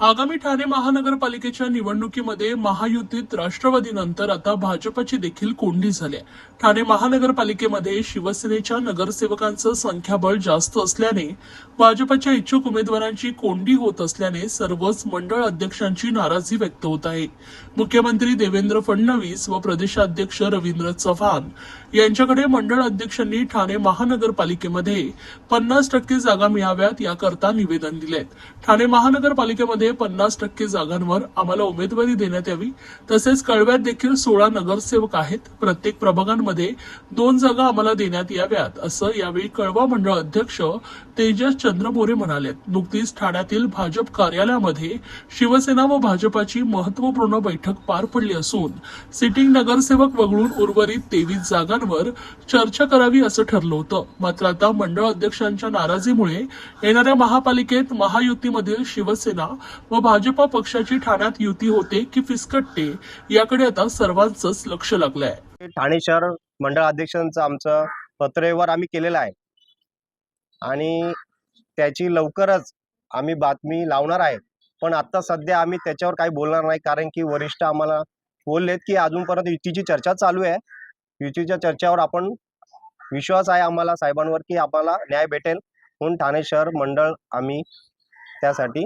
आगामी ठाणे महानगरपालिकेच्या निवडणुकीमध्ये महायुतीत राष्ट्रवादीनंतर आता भाजपची देखील कोंडी झाली आहे. ठाणे महानगरपालिकेमध्ये शिवसेनेच्या नगरसेवकांचं संख्याबळ जास्त असल्याने भाजपच्या इच्छुक उमेदवारांची कोंडी होत असल्याने सर्वच मंडळ अध्यक्षांची नाराजी व्यक्त होत आहे. मुख्यमंत्री देवेंद्र फडणवीस व प्रदेशाध्यक्ष रवींद्र चव्हाण यांच्याकडे मंडळ अध्यक्षांनी ठाणे महानगरपालिकेमध्ये 50% जागा मिळाव्यात याकरता निवेदन दिलेत. ठाणे महानगरपालिकेमध्ये 50% जागांवर आम्हाला उमेदवारी देण्यात यावी. तसेच कळव्यात देखील 16 नगरसेवक आहेत. प्रत्येक प्रभागांमध्ये 2 जागा आम्हाला देण्यात याव्यात असं यावेळी कळवा मंडळ अध्यक्ष तेजस चंद्र मोरे म्हणालेत. नुकतीच ठाण्यातील भाजप कार्यालयामध्ये शिवसेना व भाजपाची महत्वपूर्ण बैठक पार पडली असून सिटिंग नगरसेवक वगळून उर्वरित 23 जागांवर चर्चा करावी असं ठरलं होतं. मात्र आता मंडळ अध्यक्षांच्या नाराजीमुळे येणाऱ्या महापालिकेत महायुतीमधील शिवसेना व भाजपा पक्षाची ठाण्यात युती होते की फिसकटते याकडे आता सर्वांचंच लक्ष लागलंय. ठाणे शहर मंडळ अध्यक्षांचं आमचं पत्रव्यवहार आम्ही केलेला आहे आणि त्याची लवकरच आम्ही बातमी लावणार आहे. पण आता सध्या आम्ही त्याच्यावर काही बोलणार नाही, कारण की वरिष्ठ आम्हाला बोललेत की अजूनपर्यंत युतीची चर्चा चालू आहे. युतीच्या चर्चेवर आपण विश्वास आहे आम्हाला साहेबांवर की आम्हाला न्याय भेटेल, म्हणून ठाणे शहर मंडळ आम्ही त्यासाठी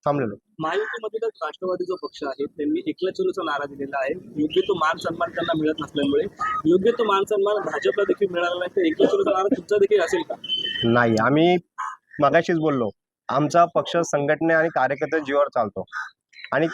थांबलेलो. महायुतीमध्ये राष्ट्रवादीचा पक्ष आहे, त्यांनी एकला चलोचा नारा दिलेला आहे. योग्य तो मान सन्मान त्यांना मिळत नसल्यामुळे योग्य तो मान सन्मान भाजपला देखील मिळाला नाही, तर एकला चलोचा नारा तुमचा देखील असेल का? नाही, आम्ही मगाशीच बोललो, आमचा पक्ष संघटने आणि कार्यकर्ते जीवावर चालतो आणि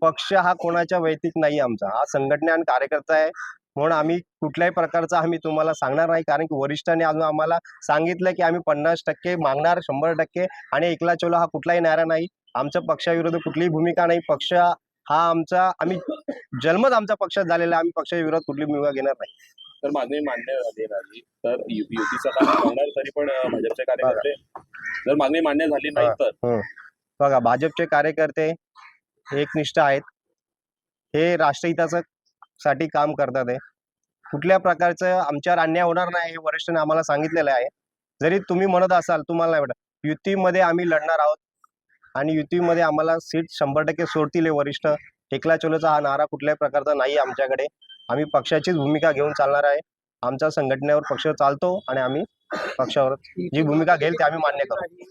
पक्ष हा कोणाच्या वैयक्तिक नाही, आमचा हा संघटने आणि कार्यकर्ता आहे. म्हणून आम्ही कुठल्याही प्रकारचा आम्ही तुम्हाला सांगणार नाही, कारण की वरिष्ठांनी अजून आम्हाला सांगितलं की आम्ही 50% मागणार, 100%, आणि एकला चलो हा कुठलाही नारा नाही. आमच्या पक्षाविरुद्ध कुठलीही भूमिका नाही. पक्ष हा आमचा, आम्ही जन्मच आमचा पक्षात झालेला, आम्ही पक्षाच्या विरोधात कुठली भूमिका घेणार नाही. तर मागणी मान्य झाली नाही तर युतीचा काम होणार, तरी पण भाजपचे कार्यकर्ते जर मागणी मान्य झाली नाही तर बघा, भाजपचे कार्यकर्ते एकनिष्ठ आहेत, हे राष्ट्रहितासाठी काम करतात. आहे कुठल्या प्रकारचं आमच्यावर अन्याय होणार नाही हे वरिष्ठांनी आम्हाला सांगितलेलं आहे. जरी तुम्ही म्हणत असाल तुम्हाला नाही वाटत, युतीमध्ये आम्ही लढणार आहोत आणि युतीमध्ये आम्हाला सीट 100% सोडतील हे वरिष्ठ. एकला चलोचा हा नारा कुठल्याही प्रकारचा नाही आमच्याकडे. आम्ही पक्षाचीच भूमिका घेऊन चालणार आहे. आमचा संघटनेवर पक्ष चालतो आणि आम्ही पक्षावर जी भूमिका घेईल ते आम्ही मान्य करू.